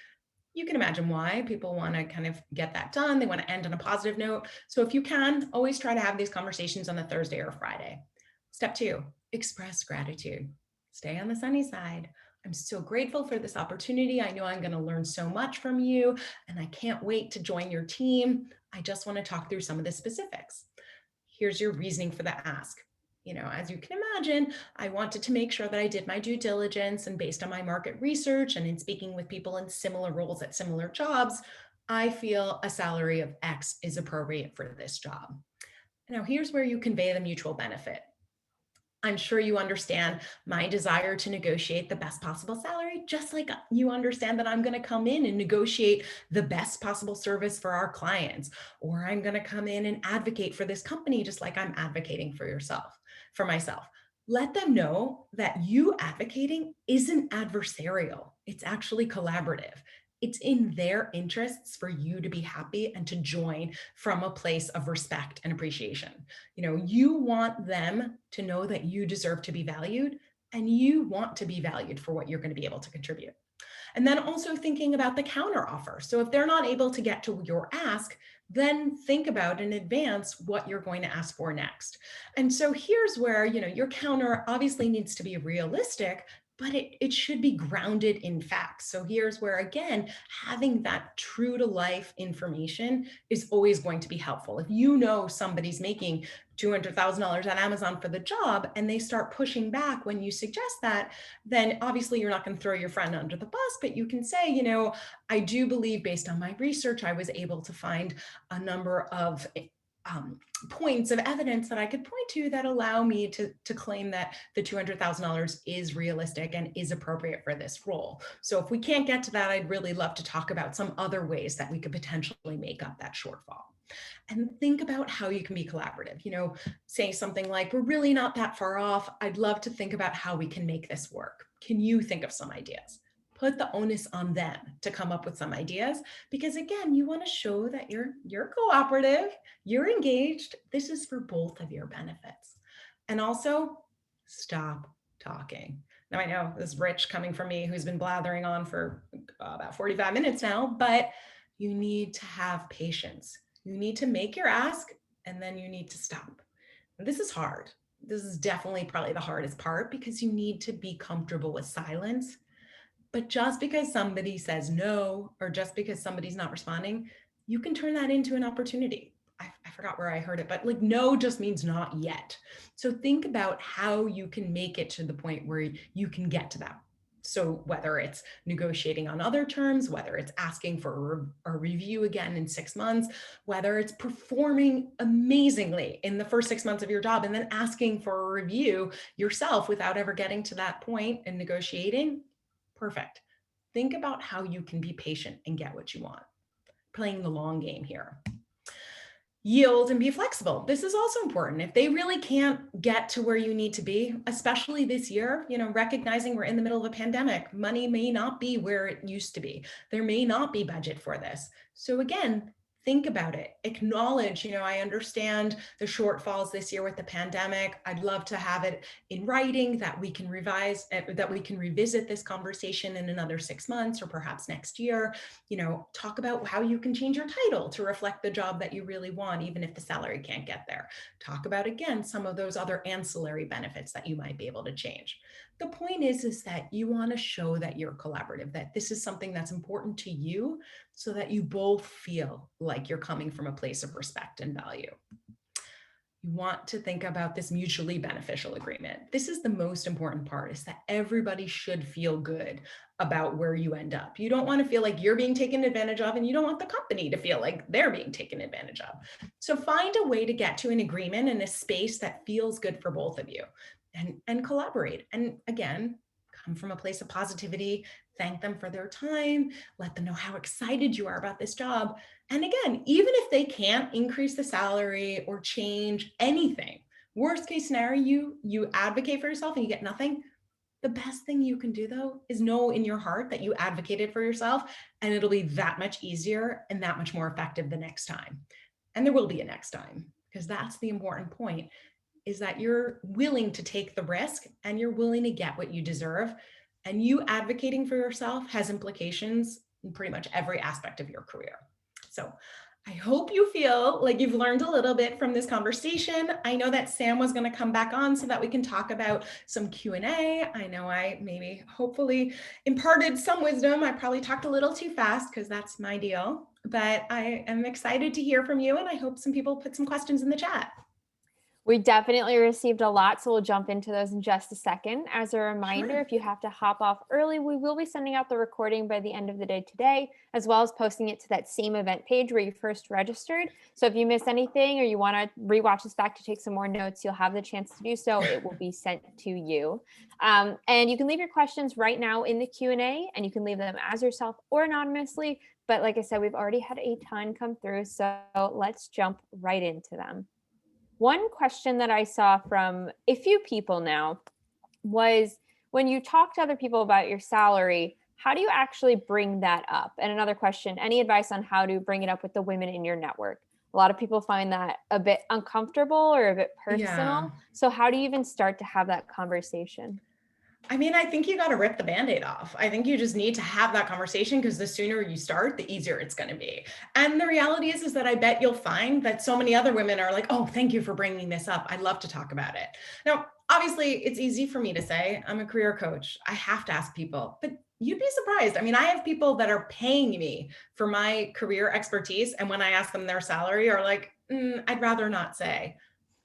You can imagine why. People want to kind of get that done. They want to end on a positive note. So if you can, always try to have these conversations on the Thursday or Friday. Step 2, express gratitude. Stay on the sunny side. I'm so grateful for this opportunity. I know I'm going to learn so much from you, and I can't wait to join your team. I just want to talk through some of the specifics. Here's your reasoning for the ask. As you can imagine, I wanted to make sure that I did my due diligence, and based on my market research and in speaking with people in similar roles at similar jobs, I feel a salary of X is appropriate for this job. Now, here's where you convey the mutual benefit. I'm sure you understand my desire to negotiate the best possible salary, just like you understand that I'm going to come in and negotiate the best possible service for our clients, or I'm going to come in and advocate for this company, just like I'm advocating for myself. Let them know that you advocating isn't adversarial. It's actually collaborative. It's in their interests for you to be happy and to join from a place of respect and appreciation. You want them to know that you deserve to be valued, and you want to be valued for what you're going to be able to contribute. And then also thinking about the counter offer. So if they're not able to get to your ask, then think about in advance what you're going to ask for next. And so here's where, your counter obviously needs to be realistic, but it should be grounded in facts. So here's where, again, having that true to life information is always going to be helpful. If you know somebody's making $200,000 on Amazon for the job and they start pushing back when you suggest that, then obviously you're not going to throw your friend under the bus, but you can say, I do believe based on my research, I was able to find a number of points of evidence that I could point to that allow me to claim that the $200,000 is realistic and is appropriate for this role. So if we can't get to that, I'd really love to talk about some other ways that we could potentially make up that shortfall. And think about how you can be collaborative. Say something like, we're really not that far off. I'd love to think about how we can make this work. Can you think of some ideas? Put the onus on them to come up with some ideas, because again, you want to show that you're cooperative, you're engaged. This is for both of your benefits. And also, stop talking. Now, I know this is rich coming from me who's been blathering on for about 45 minutes now, but you need to have patience. You need to make your ask, and then you need to stop. And this is hard. This is definitely probably the hardest part, because you need to be comfortable with silence. But just because somebody says no, or just because somebody's not responding, you can turn that into an opportunity. I forgot where I heard it, but like no just means not yet. So think about how you can make it to the point where you can get to that. So whether it's negotiating on other terms, whether it's asking for a review again in 6 months, whether it's performing amazingly in the first 6 months of your job and then asking for a review yourself without ever getting to that point and negotiating, perfect. Think about how you can be patient and get what you want. Playing the long game here. Yield and be flexible. This is also important. If they really can't get to where you need to be, especially this year, recognizing we're in the middle of a pandemic, money may not be where it used to be. There may not be budget for this. So again, think about it. Acknowledge, I understand the shortfalls this year with the pandemic. I'd love to have it in writing that we can revise, that we can revisit this conversation in another 6 months or perhaps next year. Talk about how you can change your title to reflect the job that you really want, even if the salary can't get there. Talk about, again, some of those other ancillary benefits that you might be able to change. The point is that you want to show that you're collaborative, that this is something that's important to you so that you both feel like you're coming from a place of respect and value. You want to think about this mutually beneficial agreement. This is the most important part, is that everybody should feel good about where you end up. You don't want to feel like you're being taken advantage of, and you don't want the company to feel like they're being taken advantage of. So find a way to get to an agreement in a space that feels good for both of you, and collaborate. And again, come from a place of positivity, thank them for their time, let them know how excited you are about this job. And again, even if they can't increase the salary or change anything, worst case scenario, you advocate for yourself and you get nothing. The best thing you can do, though, is know in your heart that you advocated for yourself, and it'll be that much easier and that much more effective the next time. And there will be a next time, because that's the important point, is that you're willing to take the risk and you're willing to get what you deserve. And you advocating for yourself has implications in pretty much every aspect of your career. So I hope you feel like you've learned a little bit from this conversation. I know that Sam was going to come back on so that we can talk about some Q&A. I know I maybe hopefully imparted some wisdom. I probably talked a little too fast because that's my deal, but I am excited to hear from you, and I hope some people put some questions in the chat. We definitely received a lot, so we'll jump into those in just a second. As a reminder, Sure. if you have to hop off early, we will be sending out the recording by the end of the day today, as well as posting it to that same event page where you first registered. So if you miss anything or you want to rewatch this back to take some more notes, you'll have the chance to do so. It will be sent to you. And you can leave your questions right now in the Q&A, and you can leave them as yourself or anonymously. But like I said, we've already had a ton come through, so let's jump right into them. One question that I saw from a few people now was, when you talk to other people about your salary, how do you actually bring that up? And another question, any advice on how to bring it up with the women in your network? A lot of people find that a bit uncomfortable or a bit personal. Yeah. So how do you even start to have that conversation? I mean, I think you got to rip the Band-Aid off. I think you just need to have that conversation, because the sooner you start, the easier it's going to be. And the reality is that I bet you'll find that so many other women are like, oh, thank you for bringing this up. I'd love to talk about it. Now, obviously it's easy for me to say, I'm a career coach. I have to ask people, but you'd be surprised. I mean, I have people that are paying me for my career expertise. And when I ask them their salary, are like, I'd rather not say.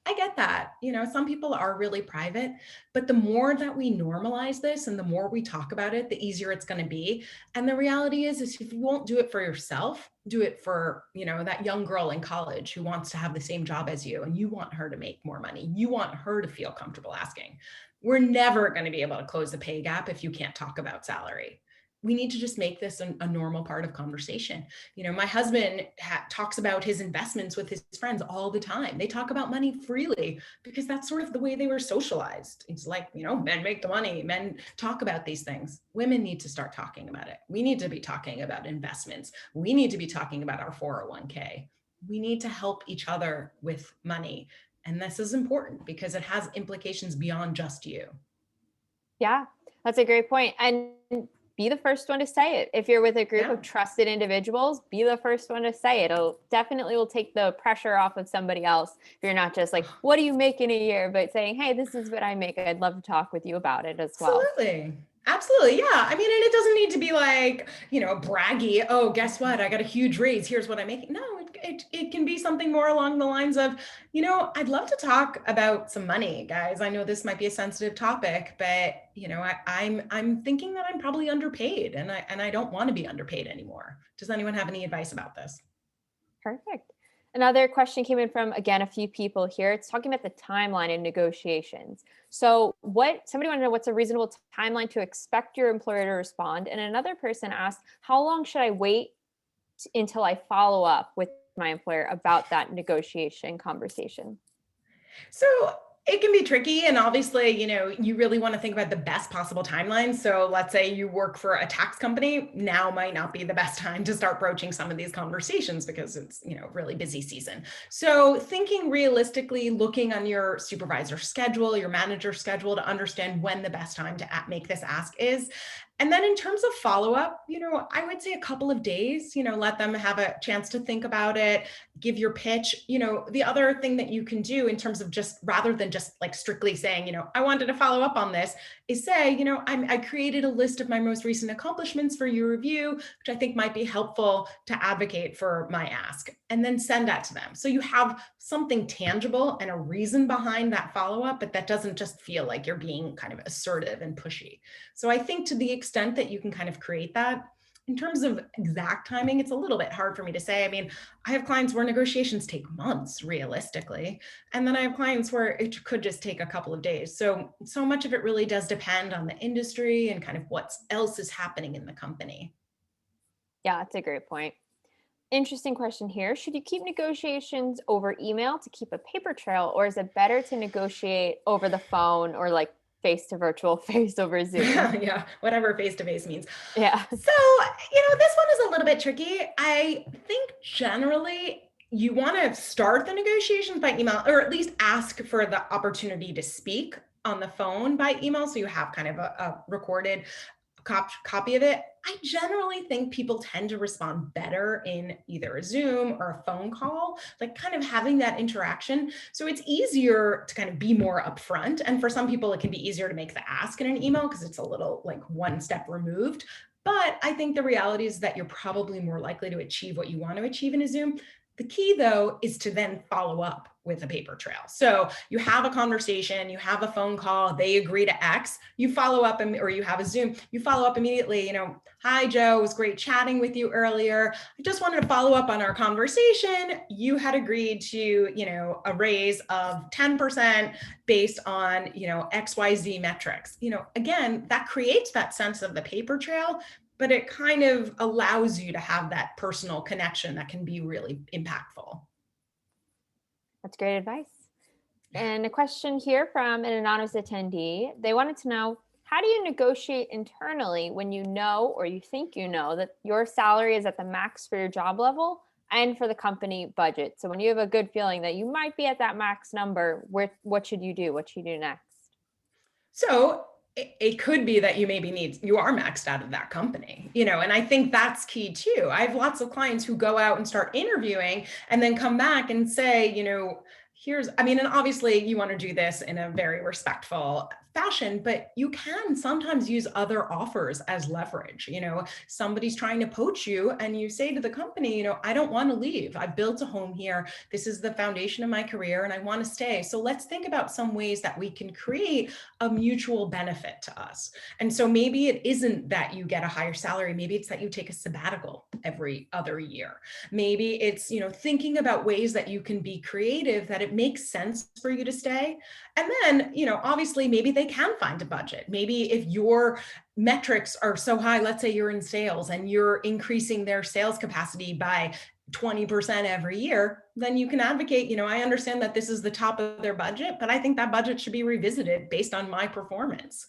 I get that. Some people are really private, but the more that we normalize this and the more we talk about it, the easier it's going to be. And the reality is if you won't do it for yourself, do it for, that young girl in college who wants to have the same job as you and you want her to make more money. You want her to feel comfortable asking. We're never going to be able to close the pay gap if you can't talk about salary. We need to just make this a normal part of conversation. My husband talks about his investments with his friends all the time. They talk about money freely because that's sort of the way they were socialized. It's like, men make the money, men talk about these things. Women need to start talking about it. We need to be talking about investments. We need to be talking about our 401k. We need to help each other with money. And this is important because it has implications beyond just you. Yeah, that's a great point. And be the first one to say it. If you're with a group of trusted individuals, be the first one to say it. It'll definitely will take the pressure off of somebody else. If you're not just like, what do you make in a year? But saying, hey, this is what I make. I'd love to talk with you about it as well. Absolutely. Yeah. I mean, and it doesn't need to be like, braggy. Oh, guess what? I got a huge raise. Here's what I'm making. No, it can be something more along the lines of, I'd love to talk about some money, guys. I know this might be a sensitive topic, but I'm thinking that I'm probably underpaid and I don't want to be underpaid anymore. Does anyone have any advice about this? Perfect. Another question came in from, again, a few people here. It's talking about the timeline in negotiations. So somebody wanted to know what's a reasonable timeline to expect your employer to respond. And another person asked, how long should I wait until I follow up with my employer about that negotiation conversation? So it can be tricky. And obviously, you really want to think about the best possible timeline. So let's say you work for a tax company. Now might not be the best time to start broaching some of these conversations because it's, really busy season. So thinking realistically, looking on your supervisor schedule, your manager schedule to understand when the best time to make this ask is. And then in terms of follow-up, I would say a couple of days, let them have a chance to think about it, give your pitch. The other thing that you can do in terms of just rather than just like strictly saying, I wanted to follow up on this is say, I created a list of my most recent accomplishments for your review, which I think might be helpful to advocate for my ask, and then send that to them. So you have something tangible and a reason behind that follow-up, but that doesn't just feel like you're being kind of assertive and pushy. So I think to the extent that you can kind of create that, in terms of exact timing, it's a little bit hard for me to say. I mean, I have clients where negotiations take months realistically, and then I have clients where it could just take a couple of days. So much of it really does depend on the industry and kind of what else is happening in the company. Yeah, that's a great point. Interesting question here. Should you keep negotiations over email to keep a paper trail, or is it better to negotiate over the phone or like face to virtual, face over Zoom? Yeah, whatever face-to-face means. Yeah. So, this one is a little bit tricky. I think generally you want to start the negotiations by email, or at least ask for the opportunity to speak on the phone by email. So you have kind of a recorded copy of it. I generally think people tend to respond better in either a Zoom or a phone call, like kind of having that interaction. So it's easier to kind of be more upfront. And for some people, it can be easier to make the ask in an email because it's a little like one step removed. But I think the reality is that you're probably more likely to achieve what you want to achieve in a Zoom. The key, though, is to then follow up with a paper trail. So you have a conversation, you have a phone call, they agree to X, you follow up, or you have a Zoom, you follow up immediately, hi, Joe, it was great chatting with you earlier. I just wanted to follow up on our conversation. You had agreed to, a raise of 10% based on, XYZ metrics. Again, that creates that sense of the paper trail, but it kind of allows you to have that personal connection that can be really impactful. That's great advice. And a question here from an anonymous attendee. They wanted to know, how do you negotiate internally when you know, or you think you know, that your salary is at the max for your job level and for the company budget? So when you have a good feeling that you might be at that max number, what should you do? What should you do next? So it could be that you are maxed out of that company, and I think that's key too. I have lots of clients who go out and start interviewing and then come back and say, I mean, and obviously you want to do this in a very respectful fashion, but you can sometimes use other offers as leverage. Somebody's trying to poach you and you say to the company, I don't want to leave. I've built a home here. This is the foundation of my career and I want to stay. So let's think about some ways that we can create a mutual benefit to us. And so maybe it isn't that you get a higher salary. Maybe it's that you take a sabbatical every other year. Maybe it's, thinking about ways that you can be creative, that it makes sense for you to stay. And then, obviously, maybe they can find a budget. Maybe if your metrics are so high, let's say you're in sales and you're increasing their sales capacity by 20% every year, then you can advocate, I understand that this is the top of their budget, but I think that budget should be revisited based on my performance.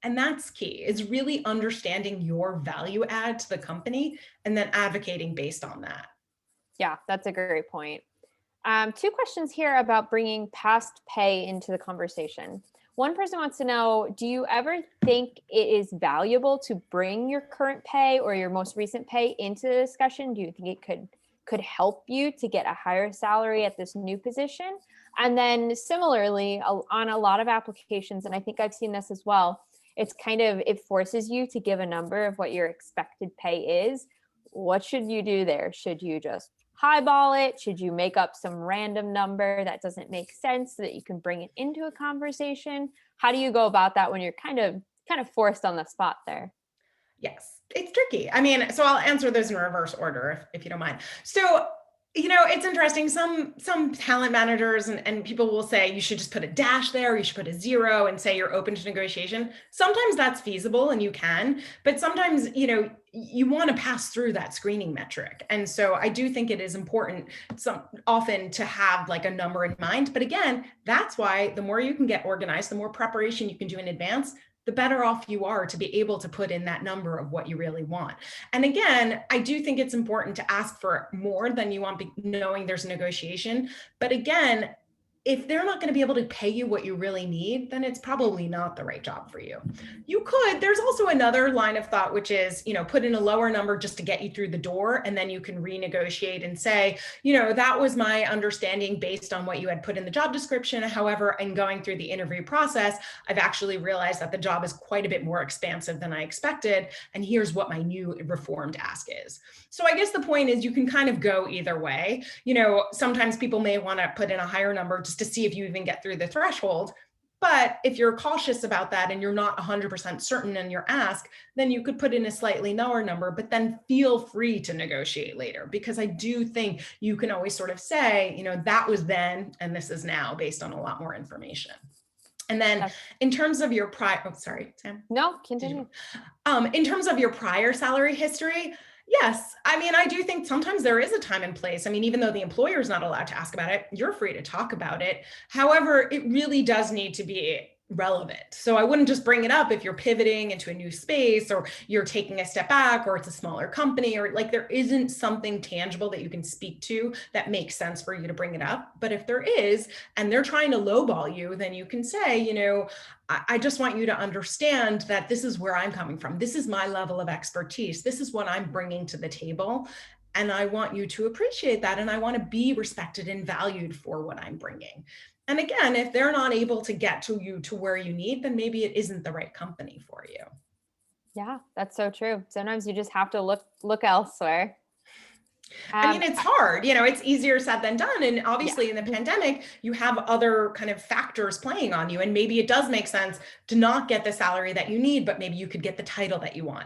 And that's key, is really understanding your value add to the company and then advocating based on that. Yeah, that's a great point. Two questions here about bringing past pay into the conversation. One person wants to know, do you ever think it is valuable to bring your current pay or your most recent pay into the discussion? Do you think it could help you to get a higher salary at this new position? And then similarly, on a lot of applications, and I think I've seen this as well, it forces you to give a number of what your expected pay is. What should you do there? Should you just highball it? Should you make up some random number that doesn't make sense so that you can bring it into a conversation? How do you go about that when you're kind of forced on the spot there? Yes, it's tricky. I mean, so I'll answer those in reverse order if you don't mind. So, it's interesting. Some talent managers and people will say you should just put a dash there, or you should put a zero and say you're open to negotiation. Sometimes that's feasible and you can, but sometimes, you want to pass through that screening metric. And so I do think it is important often to have like a number in mind. But again, that's why the more you can get organized, the more preparation you can do in advance, the better off you are to be able to put in that number of what you really want. And again, I do think it's important to ask for more than you want, knowing there's a negotiation. But again, if they're not going to be able to pay you what you really need, then it's probably not the right job for you. There's also another line of thought, which is, put in a lower number just to get you through the door. And then you can renegotiate and say, that was my understanding based on what you had put in the job description. However, in going through the interview process, I've actually realized that the job is quite a bit more expansive than I expected. And here's what my new reformed ask is. So I guess the point is you can kind of go either way. Sometimes people may want to put in a higher number just to see if you even get through the threshold. But if you're cautious about that and you're not 100% certain in your ask, then you could put in a slightly lower number, but then feel free to negotiate later, because I do think you can always sort of say, that was then and this is now based on a lot more information. And then in terms of your sorry, Sam. No, continue. In terms of your prior salary history, yes. I mean, I do think sometimes there is a time and place. I mean, even though the employer is not allowed to ask about it, you're free to talk about it. However, it really does need to be relevant. So I wouldn't just bring it up if you're pivoting into a new space or you're taking a step back or it's a smaller company or like there isn't something tangible that you can speak to that makes sense for you to bring it up. But if there is, and they're trying to lowball you, then you can say, I just want you to understand that this is where I'm coming from. This is my level of expertise. This is what I'm bringing to the table. And I want you to appreciate that. And I want to be respected and valued for what I'm bringing. And again, if they're not able to get to you to where you need, then maybe it isn't the right company for you. Yeah, that's so true. Sometimes you just have to look elsewhere. I mean, it's hard, it's easier said than done. And obviously in the pandemic, you have other kind of factors playing on you. And maybe it does make sense to not get the salary that you need, but maybe you could get the title that you want.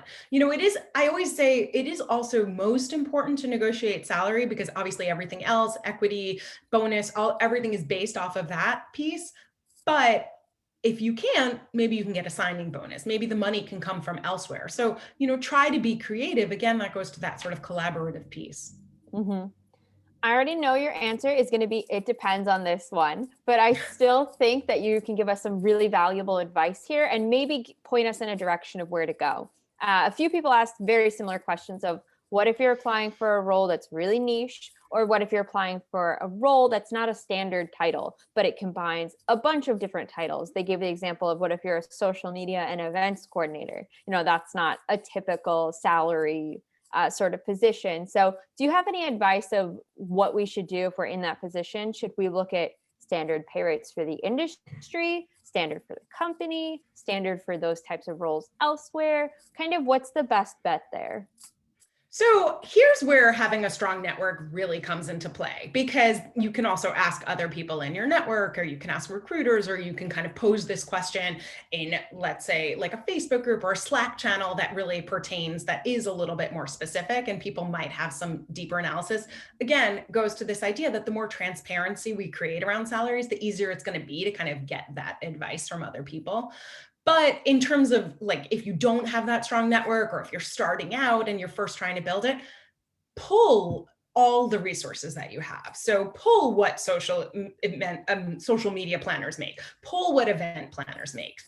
I always say it is also most important to negotiate salary because obviously everything else, equity, bonus, everything is based off of that piece. But if you can't, maybe you can get a signing bonus. Maybe the money can come from elsewhere. So, try to be creative. Again, that goes to that sort of collaborative piece. Mm-hmm. I already know your answer is going to be, it depends on this one, but I still think that you can give us some really valuable advice here and maybe point us in a direction of where to go. A few people asked very similar questions of what if you're applying for a role that's really niche, or what if you're applying for a role that's not a standard title, but it combines a bunch of different titles. They gave the example of what if you're a social media and events coordinator, that's not a typical salary sort of position. So do you have any advice of what we should do if we're in that position? Should we look at standard pay rates for the industry, standard for the company, standard for those types of roles elsewhere? Kind of what's the best bet there? So here's where having a strong network really comes into play, because you can also ask other people in your network, or you can ask recruiters, or you can kind of pose this question in, let's say, like a Facebook group or a Slack channel that really pertains, that is a little bit more specific, and people might have some deeper analysis. Again, goes to this idea that the more transparency we create around salaries, the easier it's going to be to kind of get that advice from other people. But in terms of like, if you don't have that strong network, or if you're starting out and you're first trying to build it, pull all the resources that you have. So pull what social media planners make, pull what event planners make,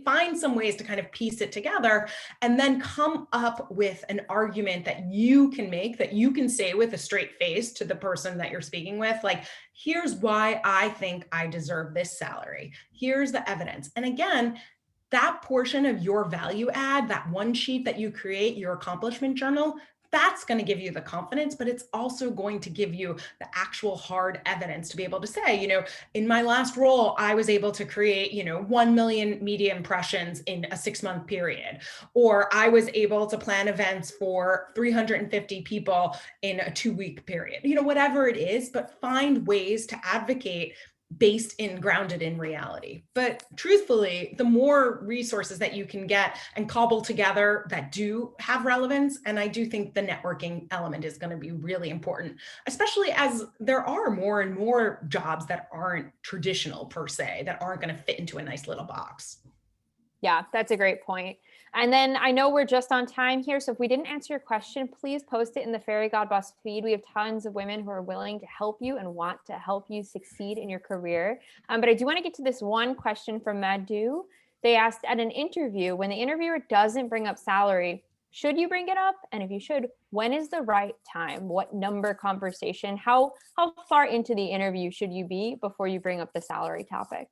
find some ways to kind of piece it together, and then come up with an argument that you can make, that you can say with a straight face to the person that you're speaking with, like, here's why I think I deserve this salary. Here's the evidence. And again, that portion of your value add, that one sheet that you create, your accomplishment journal, that's going to give you the confidence, but it's also going to give you the actual hard evidence to be able to say, in my last role, I was able to create, 1 million media impressions in a 6-month period, or I was able to plan events for 350 people in a 2-week period, whatever it is, but find ways to advocate grounded in reality. But truthfully, the more resources that you can get and cobble together that do have relevance, and I do think the networking element is going to be really important, especially as there are more and more jobs that aren't traditional per se, that aren't going to fit into a nice little box. Yeah, that's a great point. And then I know we're just on time here, so if we didn't answer your question, please post it in the Fairygodboss feed. We have tons of women who are willing to help you and want to help you succeed in your career. But I do want to get to this one question from Madhu. They asked, at an interview, when the interviewer doesn't bring up salary, should you bring it up? And if you should, when is the right time? What number conversation? How far into the interview should you be before you bring up the salary topic?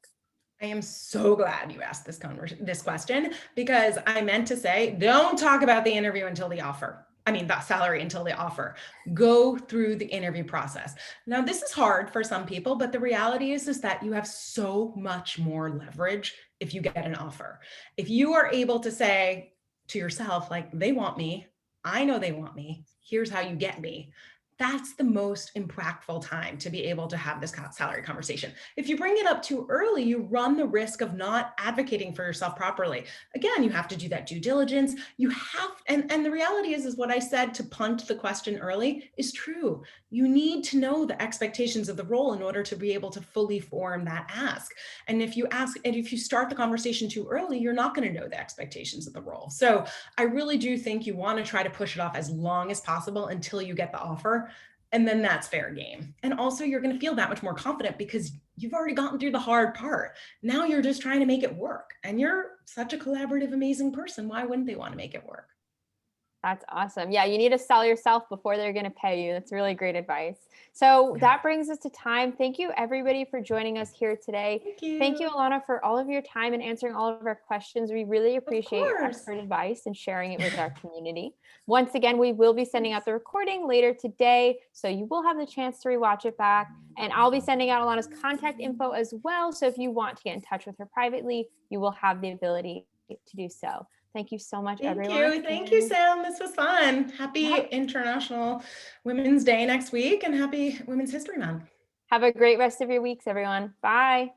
I am so glad you asked this question, because I meant to say, don't talk about the interview until the offer. I mean, that salary until the offer. Go through the interview process. Now, this is hard for some people, but the reality is that you have so much more leverage if you get an offer. If you are able to say to yourself, like, they want me, I know they want me, here's how you get me. That's the most impactful time to be able to have this salary conversation. If you bring it up too early, you run the risk of not advocating for yourself properly. Again, you have to do that due diligence. You have, and the reality is what I said, to punt the question early is true. You need to know the expectations of the role in order to be able to fully form that ask. And if you start the conversation too early, you're not going to know the expectations of the role. So I really do think you want to try to push it off as long as possible until you get the offer. And then that's fair game. And also, you're going to feel that much more confident because you've already gotten through the hard part. Now you're just trying to make it work. And you're such a collaborative, amazing person. Why wouldn't they want to make it work? That's awesome. Yeah, you need to sell yourself before they're going to pay you. That's really great advice. So that brings us to time. Thank you, everybody, for joining us here today. Thank you, Elana, for all of your time and answering all of our questions. We really appreciate your expert advice and sharing it with our community. Once again, we will be sending out the recording later today, so you will have the chance to rewatch it back. And I'll be sending out Elana's contact info as well. So if you want to get in touch with her privately, you will have the ability to do so. Thank you so much, everyone. Thank you, Sam. This was fun. Happy International Women's Day next week, and happy Women's History Month. Have a great rest of your weeks, everyone. Bye.